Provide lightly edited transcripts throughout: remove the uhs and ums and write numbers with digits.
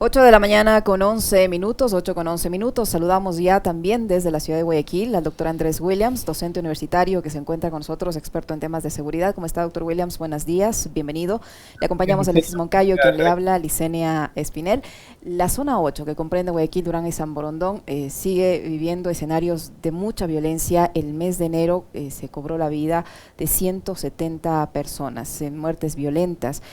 8 de la mañana con 11 minutos, 8 con 11 minutos. Saludamos ya también desde la ciudad de Guayaquil al doctor Andrés Williams, docente universitario que se encuentra con nosotros, experto en temas de seguridad. ¿Cómo está, doctor Williams? Buenos días, bienvenido. Le acompañamos a Alexis Moncayo, quien le habla, Licenia Espinel. La zona 8, que comprende Guayaquil, Durán y San Borondón, sigue viviendo escenarios de mucha violencia. El mes de enero se cobró la vida de 170 personas, muertes violentas.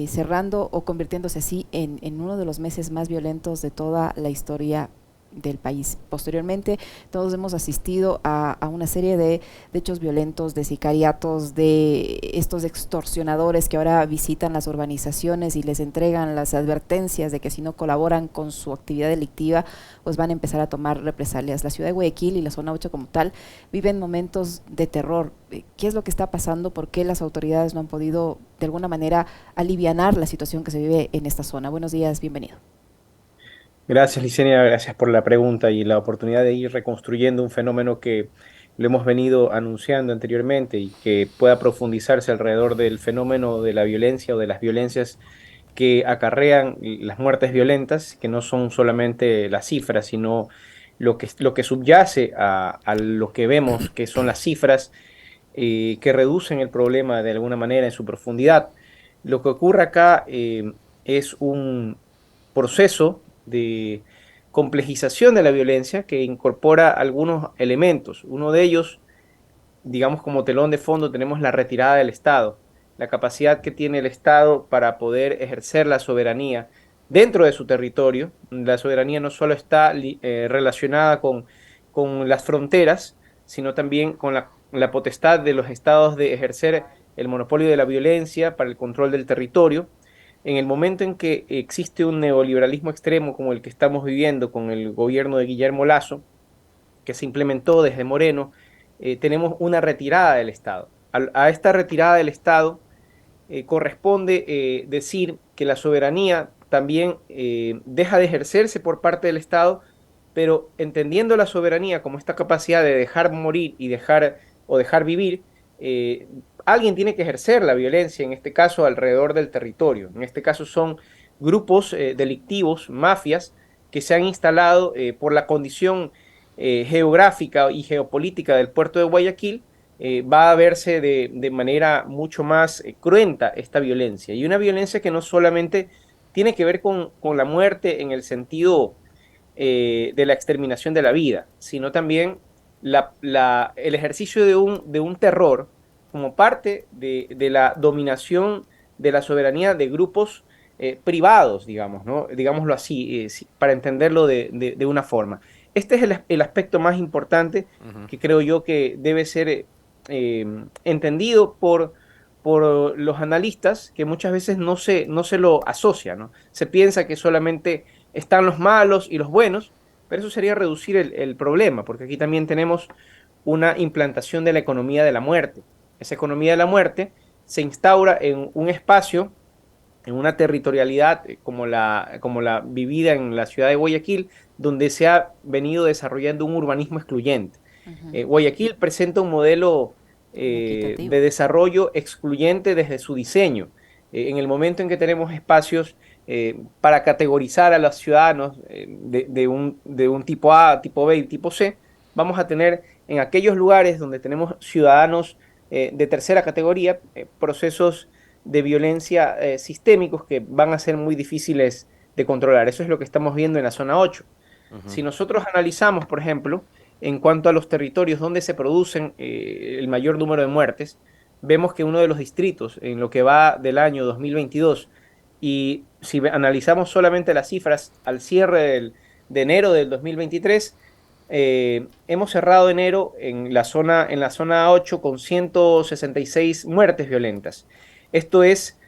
Cerrando o convirtiéndose así en uno de los meses más violentos de toda la historia del país. Posteriormente, todos hemos asistido a una serie de hechos violentos, de sicariatos, de estos extorsionadores que ahora visitan las urbanizaciones y les entregan las advertencias de que si no colaboran con su actividad delictiva, pues van a empezar a tomar represalias. La ciudad de Guayaquil y la zona 8 como tal viven momentos de terror. ¿Qué es lo que está pasando? ¿Por qué las autoridades no han podido de alguna manera alivianar la situación que se vive en esta zona? Buenos días, bienvenido. Gracias, Licenia, gracias por la pregunta y la oportunidad de ir reconstruyendo un fenómeno que lo hemos venido anunciando anteriormente y que pueda profundizarse alrededor del fenómeno de la violencia o de las violencias que acarrean las muertes violentas, que no son solamente las cifras, sino lo que subyace a lo que vemos, que son las cifras que reducen el problema de alguna manera en su profundidad. Lo que ocurre acá es un proceso de complejización de la violencia que incorpora algunos elementos. Uno de ellos, digamos como telón de fondo, tenemos la retirada del Estado, la capacidad que tiene el Estado para poder ejercer la soberanía dentro de su territorio. La soberanía no solo está relacionada con las fronteras, sino también con la potestad de los estados de ejercer el monopolio de la violencia para el control del territorio. En el momento en que existe un neoliberalismo extremo como el que estamos viviendo con el gobierno de Guillermo Lasso, que se implementó desde Moreno, tenemos una retirada del Estado. A esta retirada del Estado corresponde decir que la soberanía también deja de ejercerse por parte del Estado, pero entendiendo la soberanía como esta capacidad de dejar morir y dejar vivir, eh, alguien tiene que ejercer la violencia, en este caso alrededor del territorio. En este caso son grupos delictivos, mafias, que se han instalado por la condición geográfica y geopolítica del puerto de Guayaquil. Va a verse de manera mucho más cruenta esta violencia. Y una violencia que no solamente tiene que ver con la muerte en el sentido de la exterminación de la vida, sino también el ejercicio de un terror como parte de la dominación de la soberanía de grupos privados, digamos, ¿no? Digámoslo así, para entenderlo de una forma. Este es el aspecto más importante Ujú. que creo yo que debe ser entendido por los analistas, que muchas veces no se lo asocia, ¿no? Se piensa que solamente están los malos y los buenos, pero eso sería reducir el problema, porque aquí también tenemos una implantación de la economía de la muerte. Esa economía de la muerte se instaura en un espacio, en una territorialidad como la vivida en la ciudad de Guayaquil, donde se ha venido desarrollando un urbanismo excluyente. Ujú. Guayaquil presenta un modelo Inequitativo. de desarrollo excluyente desde su diseño. En el momento en que tenemos espacios para categorizar a los ciudadanos de un tipo A, tipo B y tipo C, vamos a tener en aquellos lugares donde tenemos ciudadanos de tercera categoría procesos de violencia sistémicos que van a ser muy difíciles de controlar. Eso es lo que estamos viendo en la zona 8. Ujú. Si nosotros analizamos, por ejemplo, en cuanto a los territorios donde se producen el mayor número de muertes, vemos que uno de los distritos en lo que va del año 2022, y si analizamos solamente las cifras al cierre de enero del 2023, hemos cerrado enero en la zona 8 con 166 muertes violentas. Esto es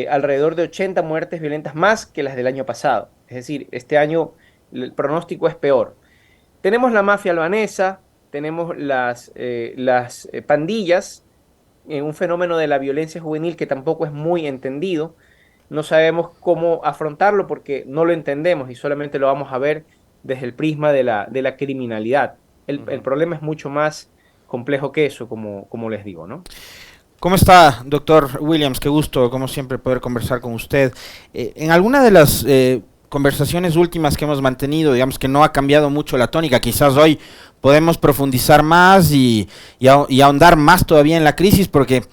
alrededor de 80 muertes violentas más que las del año pasado. Es decir, este año el pronóstico es peor. Tenemos la mafia albanesa, tenemos las pandillas, un fenómeno de la violencia juvenil que tampoco es muy entendido. No sabemos cómo afrontarlo porque no lo entendemos y solamente lo vamos a ver desde el prisma de la criminalidad. El Ujú. problema es mucho más complejo que eso, como les digo, ¿no? ¿Cómo está, doctor Williams? Qué gusto, como siempre, poder conversar con usted. En alguna de las conversaciones últimas que hemos mantenido, digamos que no ha cambiado mucho la tónica. Quizás hoy podemos profundizar más y ahondar más todavía en la crisis, porque,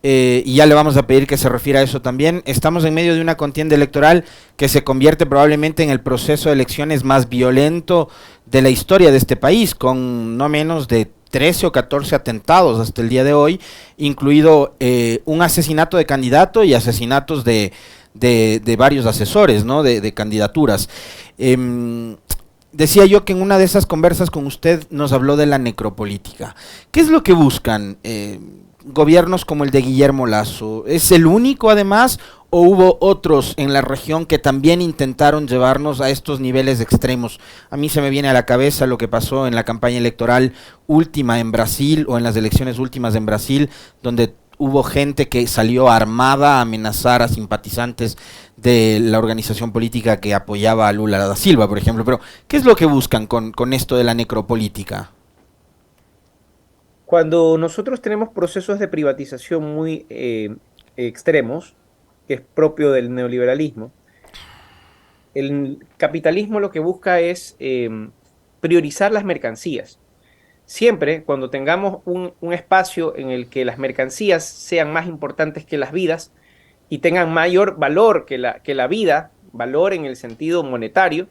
y ya le vamos a pedir que se refiera a eso también, estamos en medio de una contienda electoral que se convierte probablemente en el proceso de elecciones más violento de la historia de este país, con no menos de 13 o 14 atentados hasta el día de hoy, incluido un asesinato de candidato y asesinatos de varios asesores, ¿no? De candidaturas. Decía yo que en una de esas conversas con usted nos habló de la necropolítica. ¿Qué es lo que buscan gobiernos como el de Guillermo Lasso? ¿Es el único además o hubo otros en la región que también intentaron llevarnos a estos niveles extremos? A mí se me viene a la cabeza lo que pasó en la campaña electoral última en Brasil, o en las elecciones últimas en Brasil, donde hubo gente que salió armada a amenazar a simpatizantes de la organización política que apoyaba a Lula da Silva, por ejemplo. Pero, ¿qué es lo que buscan con esto de la necropolítica? Cuando nosotros tenemos procesos de privatización muy extremos, que es propio del neoliberalismo, el capitalismo lo que busca es priorizar las mercancías. Siempre cuando tengamos un espacio en el que las mercancías sean más importantes que las vidas y tengan mayor valor que la vida, valor en el sentido monetario,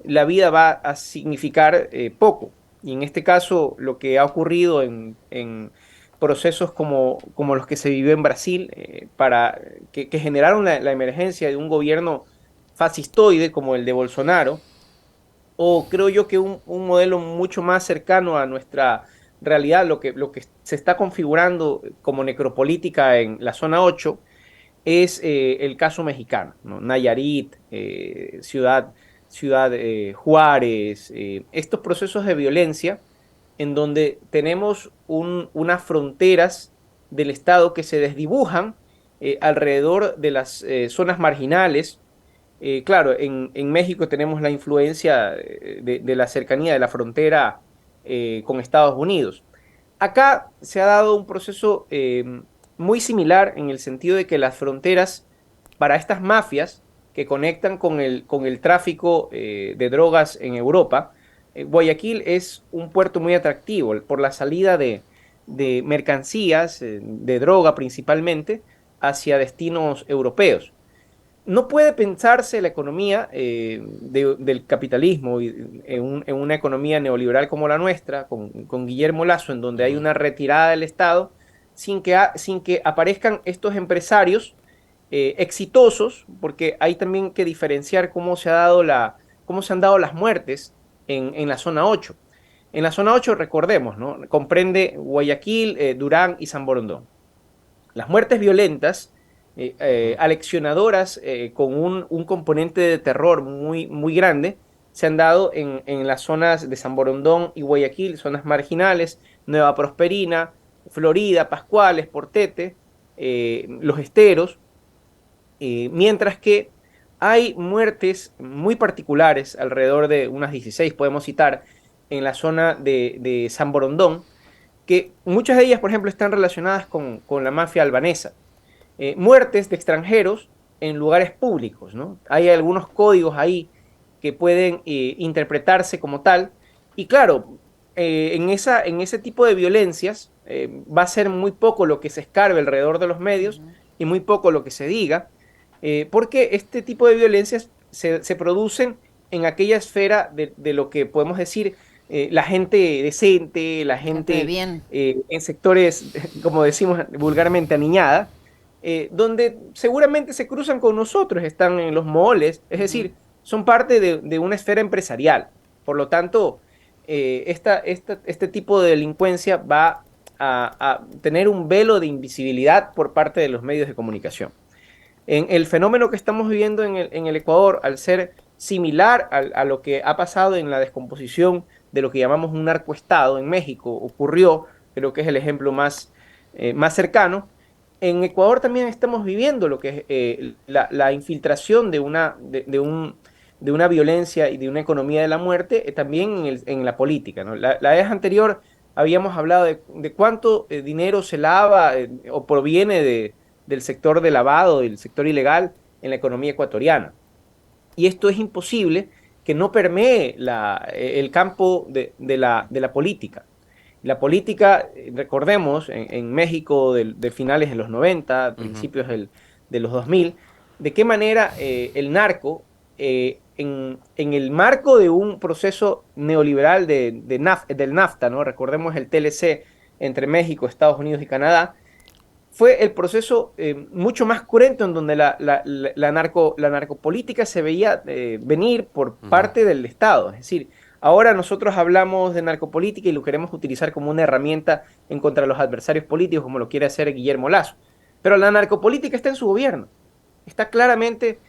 la vida va a significar poco. Y en este caso, lo que ha ocurrido en procesos como los que se vivió en Brasil, que generaron la emergencia de un gobierno fascistoide como el de Bolsonaro, o creo yo que un modelo mucho más cercano a nuestra realidad, lo que se está configurando como necropolítica en la zona 8 es el caso mexicano, ¿no? Nayarit, Ciudad Juárez, estos procesos de violencia en donde tenemos unas fronteras del Estado que se desdibujan alrededor de las zonas marginales. Claro, en México tenemos la influencia de la cercanía de la frontera con Estados Unidos. Acá se ha dado un proceso muy similar en el sentido de que las fronteras para estas mafias que conectan con el tráfico de drogas en Europa, Guayaquil es un puerto muy atractivo por la salida de mercancías, de droga principalmente, hacia destinos europeos. No puede pensarse la economía del capitalismo en una economía neoliberal como la nuestra, con Guillermo Lasso, en donde hay una retirada del Estado, sin que aparezcan estos empresarios exitosos, porque hay también que diferenciar cómo se han dado las muertes en la zona 8. En la zona 8, recordemos, ¿no? Comprende Guayaquil, Durán y San Borondón. Las muertes violentas aleccionadoras con un componente de terror muy grande, se han dado en las zonas de San Borondón y Guayaquil, zonas marginales, Nueva Prosperina, Florida, Pascuales, Portete, Los Esteros, mientras que hay muertes muy particulares, alrededor de unas 16 podemos citar, en la zona de San Borondón, que muchas de ellas, por ejemplo, están relacionadas con la mafia albanesa. Muertes de extranjeros en lugares públicos, ¿no? Hay algunos códigos ahí que pueden interpretarse como tal, y claro, en ese tipo de violencias va a ser muy poco lo que se escarbe alrededor de los medios y muy poco lo que se diga, porque este tipo de violencias se producen en aquella esfera de lo que podemos decir la gente decente, la gente bien. en sectores, como decimos vulgarmente, aniñada, donde seguramente se cruzan con nosotros, están en los moles, es decir, son parte de una esfera empresarial. Por lo tanto, este tipo de delincuencia va a tener un velo de invisibilidad por parte de los medios de comunicación. En el fenómeno que estamos viviendo en el Ecuador, al ser similar a lo que ha pasado en la descomposición de lo que llamamos un narcoestado en México, ocurrió, creo que es el ejemplo más cercano. En Ecuador también estamos viviendo lo que es la infiltración de una violencia y de una economía de la muerte, también en la política, ¿no? La vez anterior habíamos hablado de cuánto dinero se lava o proviene del sector de lavado, del sector ilegal en la economía ecuatoriana. y esto es imposible que no permee el campo de la política. La política, recordemos, en México de finales de los 90, principios de los 2000, de qué manera el narco, en el marco de un proceso neoliberal del NAFTA, ¿no? Recordemos el TLC entre México, Estados Unidos y Canadá, fue el proceso mucho más cruento en donde la narcopolítica se veía venir por parte del Estado. Es decir, ahora nosotros hablamos de narcopolítica y lo queremos utilizar como una herramienta en contra de los adversarios políticos, como lo quiere hacer Guillermo Lasso. Pero la narcopolítica está en su gobierno. Está claramente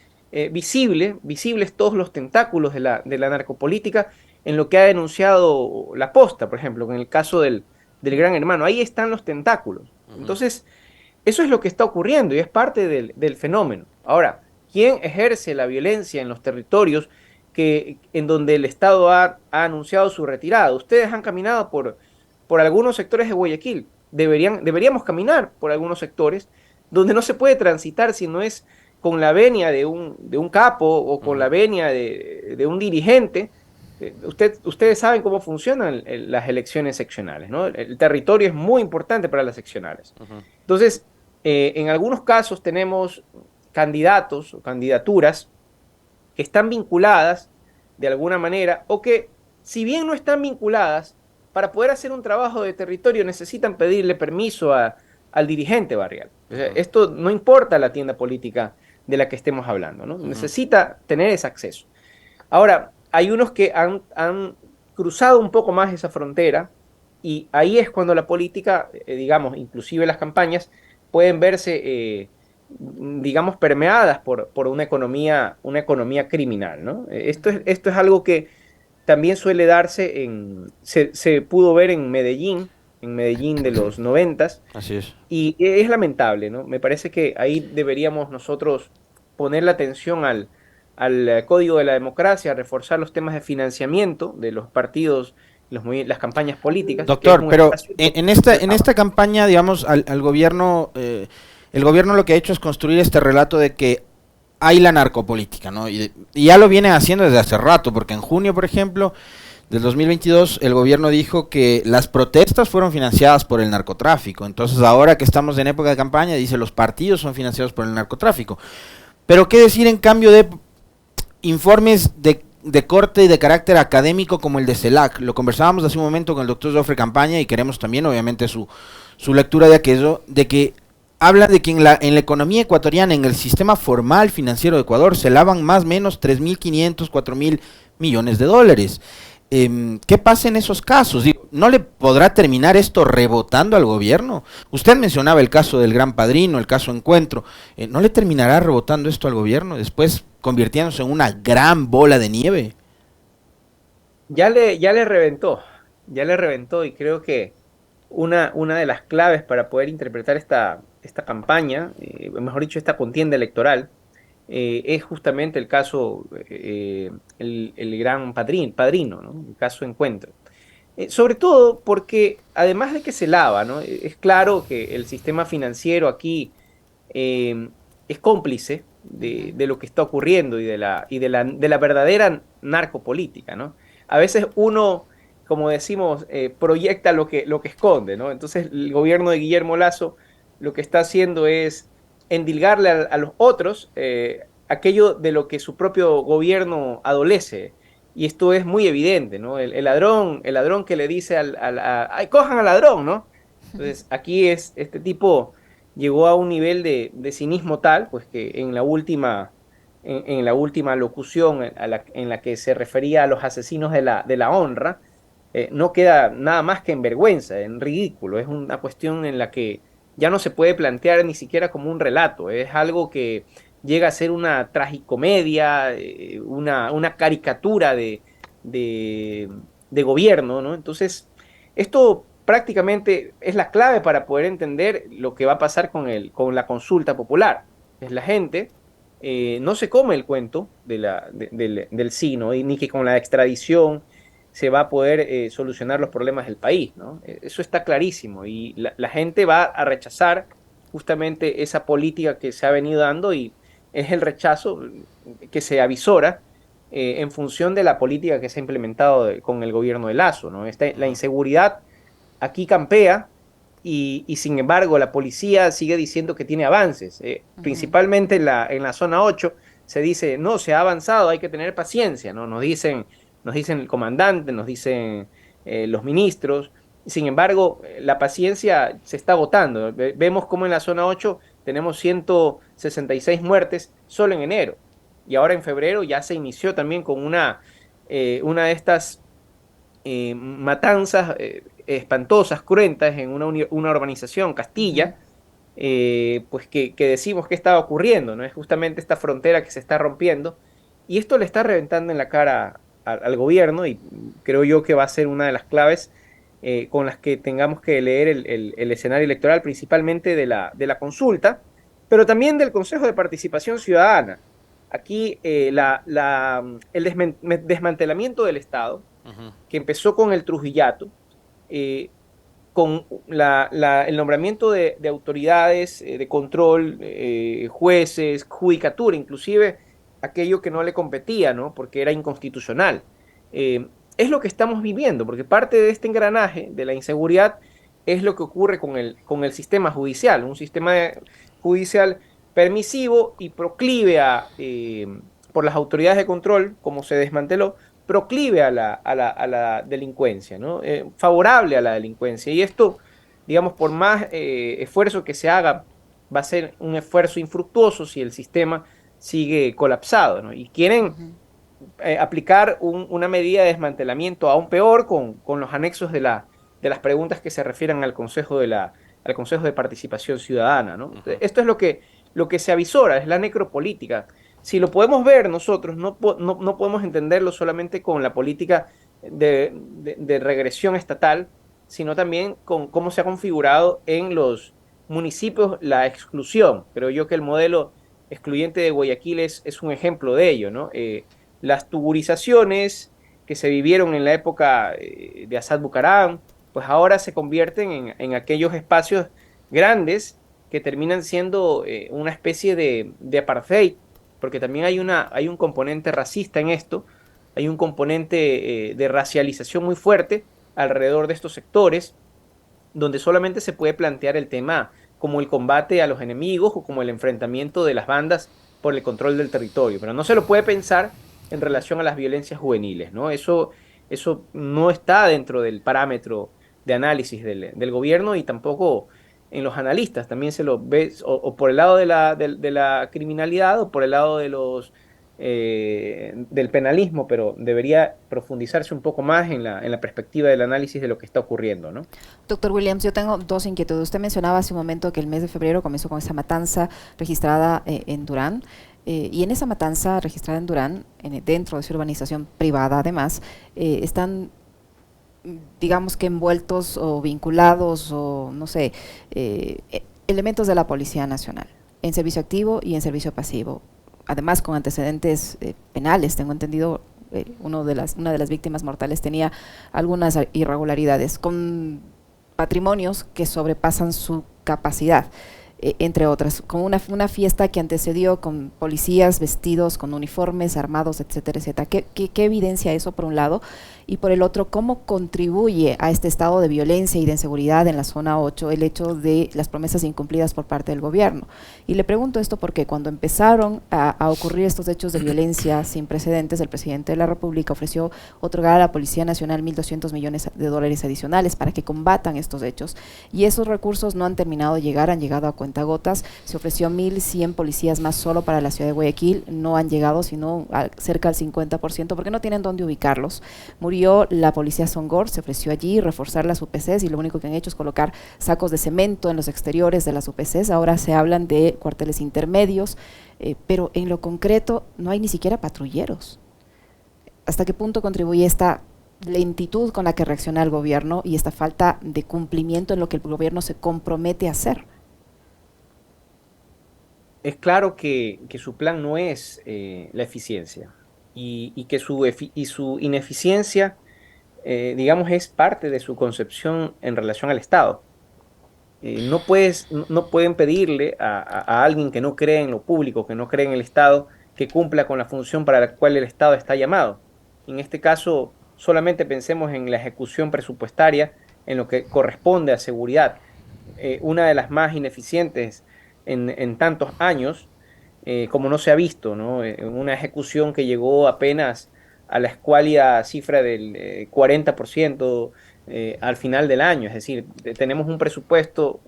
visibles todos los tentáculos de la narcopolítica en lo que ha denunciado La Posta, por ejemplo, en el caso del Gran Hermano. Ahí están los tentáculos. Entonces, eso es lo que está ocurriendo y es parte del fenómeno. Ahora, ¿quién ejerce la violencia en los territorios en donde el Estado ha anunciado su retirada? Ustedes han caminado por algunos sectores de Guayaquil. Deberíamos caminar por algunos sectores donde no se puede transitar si no es con la venia de un capo o con la venia de un dirigente. Ustedes saben cómo funcionan las elecciones seccionales, ¿no? El territorio es muy importante para las seccionales. Entonces, en algunos casos tenemos candidatos o candidaturas que están vinculadas de alguna manera o que, si bien no están vinculadas, para poder hacer un trabajo de territorio necesitan pedirle permiso al dirigente barrial. O sea, esto no importa la tienda política de la que estemos hablando, ¿no? Necesita tener ese acceso. Ahora, hay unos que han cruzado un poco más esa frontera y ahí es cuando la política, digamos, inclusive las campañas, pueden verse, digamos, permeadas por una economía criminal, ¿no? Esto es algo que también suele darse se pudo ver en Medellín de los 90s. Así es. Y es lamentable, ¿no? Me parece que ahí deberíamos nosotros poner la atención al Código de la Democracia, reforzar los temas de financiamiento de los partidos, las campañas políticas. Doctor, pero en esta campaña, digamos, al gobierno, el gobierno lo que ha hecho es construir este relato de que hay la narcopolítica, ¿no? Y ya lo viene haciendo desde hace rato, porque en junio, por ejemplo, del 2022, el gobierno dijo que las protestas fueron financiadas por el narcotráfico. Entonces, ahora que estamos en época de campaña, dice los partidos son financiados por el narcotráfico. Pero, ¿qué decir en cambio de informes de corte y de carácter académico como el de CELAC? Lo conversábamos hace un momento con el doctor Joffre Campaña y queremos también, obviamente, su lectura de aquello, de que habla de que en la economía ecuatoriana, en el sistema formal financiero de Ecuador, se lavan más o menos 3.500, 4.000 millones de dólares. ¿Qué pasa en esos casos? Digo, ¿no le podrá terminar esto rebotando al gobierno? Usted mencionaba el caso del Gran Padrino, el caso Encuentro. ¿No le terminará rebotando esto al gobierno, después convirtiéndose en una gran bola de nieve? Ya le reventó y creo que una de las claves para poder interpretar esta campaña, mejor dicho, esta contienda electoral, es justamente el caso, el Gran Padrino, ¿no? El caso Encuentro. Sobre todo porque, además de que se lava, ¿no? Es claro que el sistema financiero aquí es cómplice de lo que está ocurriendo y de la verdadera narcopolítica, ¿no? A veces uno, como decimos, proyecta lo que esconde, ¿no? Entonces el gobierno de Guillermo Lasso lo que está haciendo es endilgarle a los otros aquello de lo que su propio gobierno adolece. Y esto es muy evidente, ¿no? El ladrón que le dice ¡ay, cojan al ladrón!, ¿no? Entonces, aquí este tipo llegó a un nivel de cinismo tal, pues que en la última locución en la que se refería a los asesinos de la honra, no queda nada más que en vergüenza, en ridículo. Es una cuestión en la que ya no se puede plantear ni siquiera como un relato, es algo que llega a ser una tragicomedia, una caricatura de gobierno, ¿no? Entonces, esto prácticamente es la clave para poder entender lo que va a pasar con la consulta popular. Es la gente no se come el cuento del sí, ¿no? Y ni que con la extradición se va a poder solucionar los problemas del país, ¿no? Eso está clarísimo y la gente va a rechazar justamente esa política que se ha venido dando y es el rechazo que se avisora en función de la política que se ha implementado con el gobierno de Lasso, ¿no? La inseguridad aquí campea y sin embargo la policía sigue diciendo que tiene avances. Principalmente en la zona 8 se dice, no, se ha avanzado, hay que tener paciencia, ¿no? Nos dicen el comandante, nos dicen los ministros. Sin embargo, la paciencia se está agotando. Vemos como en la zona 8 tenemos 166 muertes solo en enero. Y ahora en febrero ya se inició también con una de estas matanzas espantosas, cruentas en una urbanización, Castilla, pues que decimos que estaba ocurriendo, ¿no? Es justamente esta frontera que se está rompiendo y esto le está reventando en la cara al gobierno y creo yo que va a ser una de las claves con las que tengamos que leer el escenario electoral, principalmente de la consulta, pero también del Consejo de Participación Ciudadana. Aquí el desmantelamiento del Estado, que empezó con el Trujillato, eh, con el nombramiento de autoridades de control, jueces, judicatura, inclusive aquello que no le competía, ¿no? Porque era inconstitucional. Es lo que estamos viviendo, porque parte de este engranaje de la inseguridad es lo que ocurre con el sistema judicial, un sistema judicial permisivo y proclive por las autoridades de control, como se desmanteló, proclive a la delincuencia, ¿no? Favorable a la delincuencia. Y esto, digamos, por más esfuerzo que se haga, va a ser un esfuerzo infructuoso si el sistema sigue colapsado, ¿no? Y quieren aplicar una medida de desmantelamiento aún peor con los anexos de las preguntas que se refieren al Consejo de Participación Ciudadana, ¿no? Esto es lo que se avisora, es la necropolítica. Si lo podemos ver nosotros, no podemos entenderlo solamente con la política de regresión estatal, sino también con cómo se ha configurado en los municipios la exclusión. Creo yo que el modelo excluyente de Guayaquil es un ejemplo de ello, ¿no? Las tugurizaciones que se vivieron en la época de Asad Bucaram, pues ahora se convierten en aquellos espacios grandes que terminan siendo una especie de apartheid, porque también hay un componente racista en esto, hay un componente de racialización muy fuerte alrededor de estos sectores, donde solamente se puede plantear el tema como el combate a los enemigos o como el enfrentamiento de las bandas por el control del territorio, pero no se lo puede pensar en relación a las violencias juveniles, ¿no? Eso no está dentro del parámetro de análisis del gobierno y tampoco en los analistas. También se lo ve o por el lado de la criminalidad o por el lado del penalismo, pero debería profundizarse un poco más en la perspectiva del análisis de lo que está ocurriendo, ¿no? Doctor Williams, yo tengo dos inquietudes. Usted mencionaba hace un momento que el mes de febrero comenzó con esa matanza registrada en Durán. Y en esa matanza registrada en Durán, dentro de su urbanización privada además, están, digamos que envueltos o vinculados o no sé, elementos de la Policía Nacional, en servicio activo y en servicio pasivo. Además con antecedentes penales, tengo entendido, una de las víctimas mortales tenía algunas irregularidades, con patrimonios que sobrepasan su capacidad. Entre otras, con una fiesta que antecedió con policías vestidos con uniformes, armados, etcétera, etcétera. ¿Qué evidencia eso por un lado? Y por el otro, ¿cómo contribuye a este estado de violencia y de inseguridad en la zona 8 el hecho de las promesas incumplidas por parte del gobierno? Y le pregunto esto porque cuando empezaron a ocurrir estos hechos de violencia sin precedentes, el presidente de la República ofreció otorgar a la Policía Nacional $1.200 millones adicionales para que combatan estos hechos. Y esos recursos no han terminado de llegar, han llegado a cuentagotas. Se ofreció 1.100 policías más solo para la ciudad de Guayaquil, no han llegado, sino cerca del 50%, porque no tienen dónde ubicarlos. Murió la policía Songor, se ofreció allí reforzar las UPCs y lo único que han hecho es colocar sacos de cemento en los exteriores de las UPCs. Ahora se hablan de cuarteles intermedios, pero en lo concreto no hay ni siquiera patrulleros. ¿Hasta qué punto contribuye esta lentitud con la que reacciona el gobierno y esta falta de cumplimiento en lo que el gobierno se compromete a hacer? Es claro que su plan no es la eficiencia y que su ineficiencia, digamos, es parte de su concepción en relación al Estado. no pueden pedirle a alguien que no cree en lo público, que no cree en el Estado, que cumpla con la función para la cual el Estado está llamado. En este caso, solamente pensemos en la ejecución presupuestaria, en lo que corresponde a seguridad, una de las más ineficientes en tantos años, como no se ha visto, ¿no? Una ejecución que llegó apenas a la escuálida cifra del 40% al final del año. Es decir, tenemos un presupuesto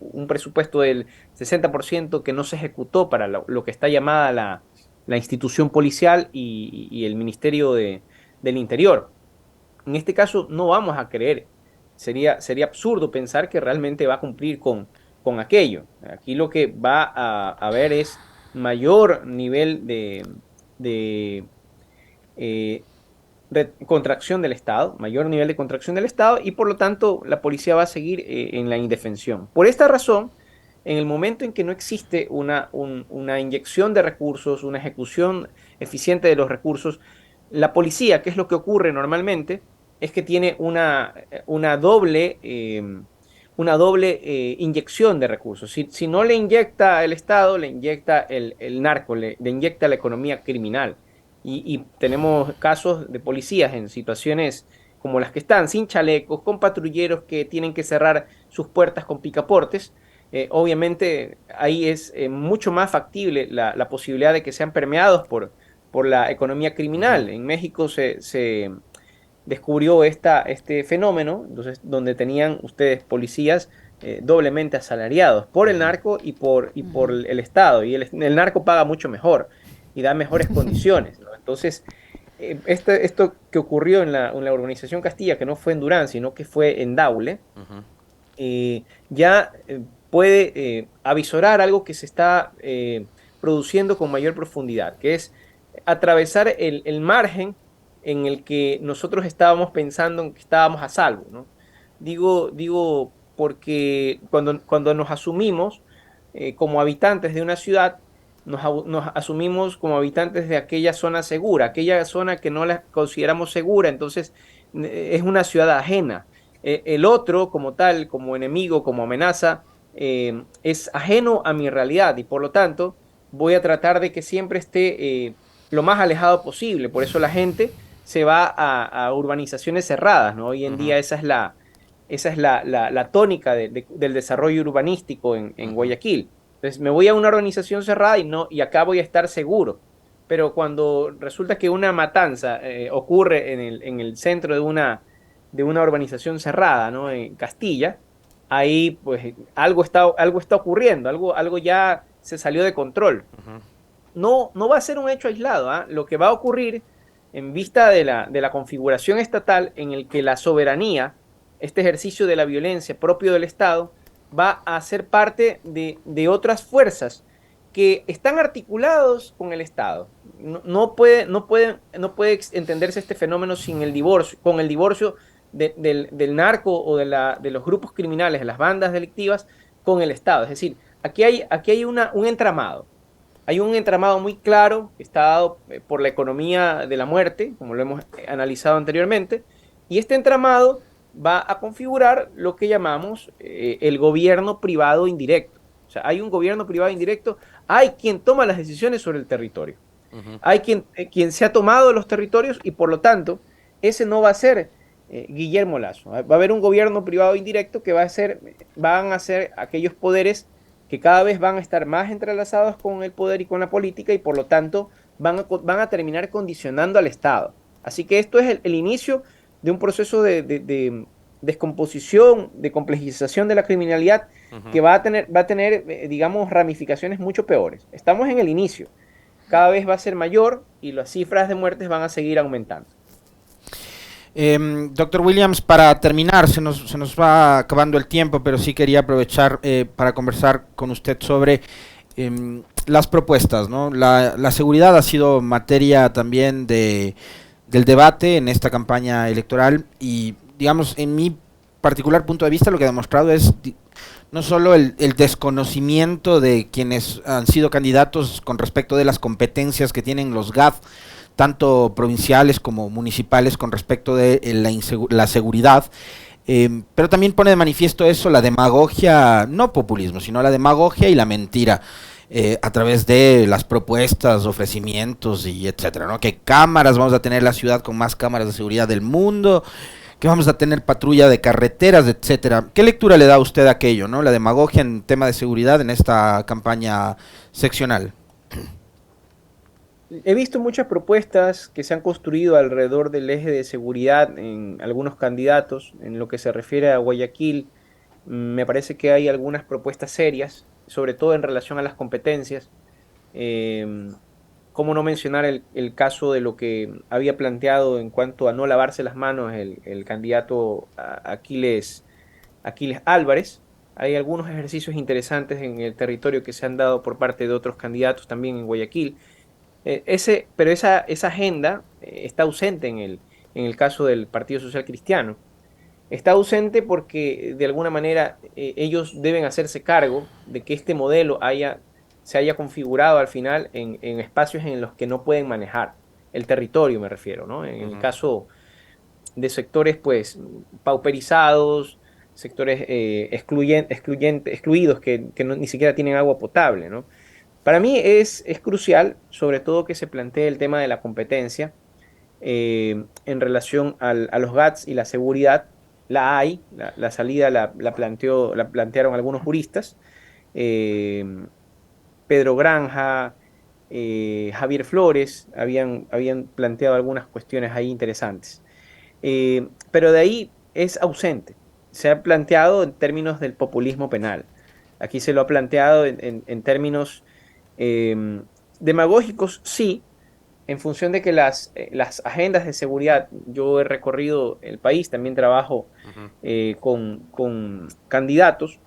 del 60% que no se ejecutó para lo que está llamada la institución policial y el Ministerio del Interior. En este caso no vamos a creer, sería absurdo pensar que realmente va a cumplir con aquello. Aquí lo que va a haber es mayor nivel de contracción del Estado, mayor nivel de contracción del Estado, y por lo tanto la policía va a seguir en la indefensión. Por esta razón, en el momento en que no existe una inyección de recursos, una ejecución eficiente de los recursos, la policía, ¿qué es lo que ocurre normalmente? Es que tiene una doble inyección de recursos. Si no le inyecta el Estado, le inyecta el narco, le inyecta la economía criminal. Y tenemos casos de policías en situaciones como las que están, sin chalecos, con patrulleros que tienen que cerrar sus puertas con picaportes. Obviamente ahí es mucho más factible la posibilidad de que sean permeados por la economía criminal. En México se descubrió este fenómeno, entonces, donde tenían ustedes policías doblemente asalariados por el narco y por el Estado, y el narco paga mucho mejor y da mejores condiciones, ¿no? Entonces, esto que ocurrió en la urbanización Castilla, que no fue en Durán, sino que fue en Daule, ya puede avisorar algo que se está produciendo con mayor profundidad, que es atravesar el margen en el que nosotros estábamos pensando que estábamos a salvo, ¿no? Digo porque cuando nos asumimos como habitantes de una ciudad, nos asumimos como habitantes de aquella zona segura, aquella zona que no la consideramos segura, entonces es una ciudad ajena. El otro, como tal, como enemigo, como amenaza, es ajeno a mi realidad, y por lo tanto voy a tratar de que siempre esté lo más alejado posible. Por eso la gente se va a urbanizaciones cerradas, ¿no? Hoy en día esa es la tónica del desarrollo urbanístico en Guayaquil. Entonces me voy a una urbanización cerrada y acá voy a estar seguro. Pero cuando resulta que una matanza ocurre en el centro de una urbanización cerrada, ¿no? En Castilla, ahí pues algo está ocurriendo, algo ya se salió de control. No va a ser un hecho aislado, ¿eh? Lo que va a ocurrir en vista de la configuración estatal, en el que la soberanía, este ejercicio de la violencia propio del Estado, va a ser parte de otras fuerzas que están articulados con el Estado. No puede entenderse este fenómeno con el divorcio del narco o de los grupos criminales, de las bandas delictivas, con el Estado. Es decir, aquí hay un entramado. Hay un entramado muy claro que está dado por la economía de la muerte, como lo hemos analizado anteriormente, y este entramado va a configurar lo que llamamos el gobierno privado indirecto. O sea, hay un gobierno privado indirecto, hay quien toma las decisiones sobre el territorio. Hay quien se ha tomado los territorios, y por lo tanto, ese no va a ser Guillermo Lasso. Va a haber un gobierno privado indirecto que van a ser aquellos poderes que cada vez van a estar más entrelazados con el poder y con la política, y por lo tanto van a terminar condicionando al Estado. Así que esto es el inicio de un proceso de descomposición, de complejización de la criminalidad, que va a tener, digamos, ramificaciones mucho peores. Estamos en el inicio. Cada vez va a ser mayor y las cifras de muertes van a seguir aumentando. Doctor Williams, para terminar, se nos va acabando el tiempo, pero sí quería aprovechar para conversar con usted sobre las propuestas, ¿no? La seguridad ha sido materia también del debate en esta campaña electoral, y, digamos, en mi particular punto de vista, lo que ha demostrado es no solo el desconocimiento de quienes han sido candidatos con respecto de las competencias que tienen los GAF, tanto provinciales como municipales, con respecto de la seguridad, Pero también pone de manifiesto eso, la demagogia, no populismo, sino la demagogia y la mentira. A través de las propuestas, ofrecimientos y etcétera, ¿no? Que cámaras, vamos a tener la ciudad con más cámaras de seguridad del mundo, que vamos a tener patrulla de carreteras, etcétera. ¿Qué lectura le da a usted a aquello, no? La demagogia en tema de seguridad en esta campaña seccional. He visto muchas propuestas que se han construido alrededor del eje de seguridad en algunos candidatos. En lo que se refiere a Guayaquil, me parece que hay algunas propuestas serias, sobre todo en relación a las competencias. ¿Cómo no mencionar el caso de lo que había planteado en cuanto a no lavarse las manos el candidato Aquiles Álvarez? Hay algunos ejercicios interesantes en el territorio que se han dado por parte de otros candidatos también en Guayaquil. Pero esa agenda está ausente en el caso del Partido Social Cristiano. Está ausente porque de alguna manera ellos deben hacerse cargo de que este modelo se haya configurado al final en espacios en los que no pueden manejar el territorio, me refiero, ¿no? En el caso de sectores pues pauperizados, sectores excluidos que ni siquiera tienen agua potable, ¿no? Para mí es crucial, sobre todo, que se plantee el tema de la competencia en relación a los GATS y la seguridad. La hay, la salida la plantearon algunos juristas, Pedro Granja, Javier Flores, habían planteado algunas cuestiones ahí interesantes. Pero de ahí es ausente. Se ha planteado en términos del populismo penal. Aquí se lo ha planteado en términos demagógicos, sí, en función de que las agendas de seguridad, yo he recorrido el país, también trabajo con candidatos,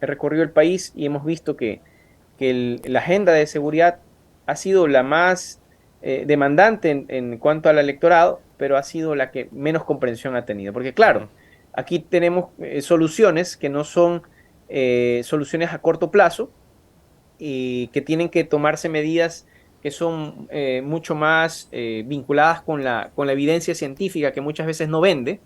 he recorrido el país y hemos visto que la agenda de seguridad ha sido la más demandante en cuanto al electorado, pero ha sido la que menos comprensión ha tenido. Porque claro, aquí tenemos soluciones que no son soluciones a corto plazo y que tienen que tomarse medidas que son mucho más vinculadas con la evidencia científica, que muchas veces no vende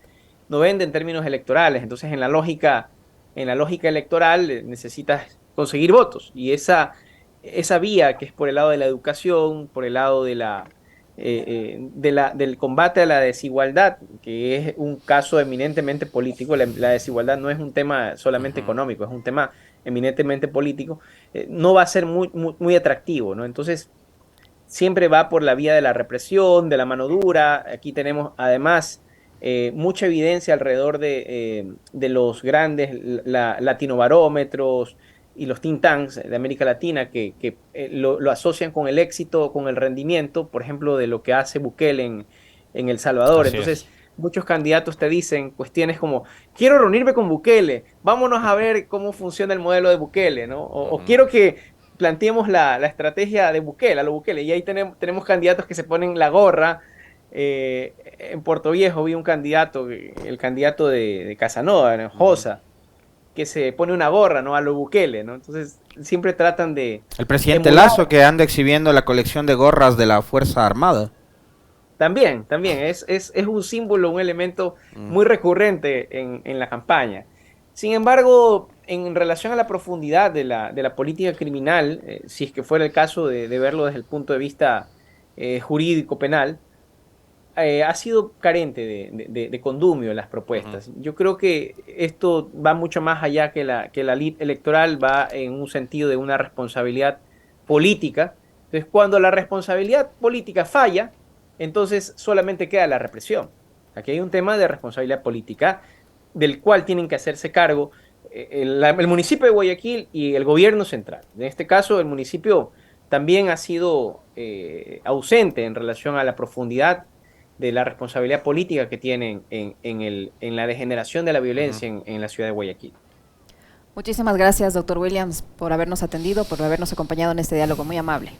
en términos electorales. Entonces, en la lógica electoral necesitas conseguir votos, y esa vía que es por el lado de la educación, por el lado del combate a la desigualdad, que es un caso eminentemente político. La desigualdad no es un tema solamente económico, es un tema eminentemente político. No va a ser muy atractivo, ¿no? Entonces, siempre va por la vía de la represión, de la mano dura. Aquí tenemos además mucha evidencia alrededor de los grandes latinobarómetros y los think tanks de América Latina que lo asocian con el éxito, con el rendimiento, por ejemplo, de lo que hace Bukele en El Salvador. Así Entonces, es. muchos candidatos te dicen cuestiones como: quiero reunirme con Bukele, vámonos a ver cómo funciona el modelo de Bukele, ¿no? O quiero que planteemos la estrategia de Bukele, a lo Bukele. Y ahí tenemos candidatos que se ponen la gorra. En Puerto Viejo vi un candidato, el candidato de Casanova, ¿no? Josa, que se pone una gorra, ¿no? A lo Bukele, ¿no? Entonces siempre tratan de El presidente emular. Lazo, que anda exhibiendo la colección de gorras de la Fuerza Armada. También, es un símbolo, un elemento muy recurrente en la campaña. Sin embargo, en relación a la profundidad de la política criminal, si es que fuera el caso de verlo desde el punto de vista jurídico penal, ha sido carente de condumio en las propuestas. Yo creo que esto va mucho más allá que la lid electoral, va en un sentido de una responsabilidad política. Entonces, cuando la responsabilidad política falla, entonces solamente queda la represión. Aquí hay un tema de responsabilidad política del cual tienen que hacerse cargo el municipio de Guayaquil y el gobierno central. En este caso, el municipio también ha sido ausente en relación a la profundidad de la responsabilidad política que tienen en la degeneración de la violencia en la ciudad de Guayaquil. Muchísimas gracias, doctor Williams, por habernos atendido, por habernos acompañado en este diálogo muy amable.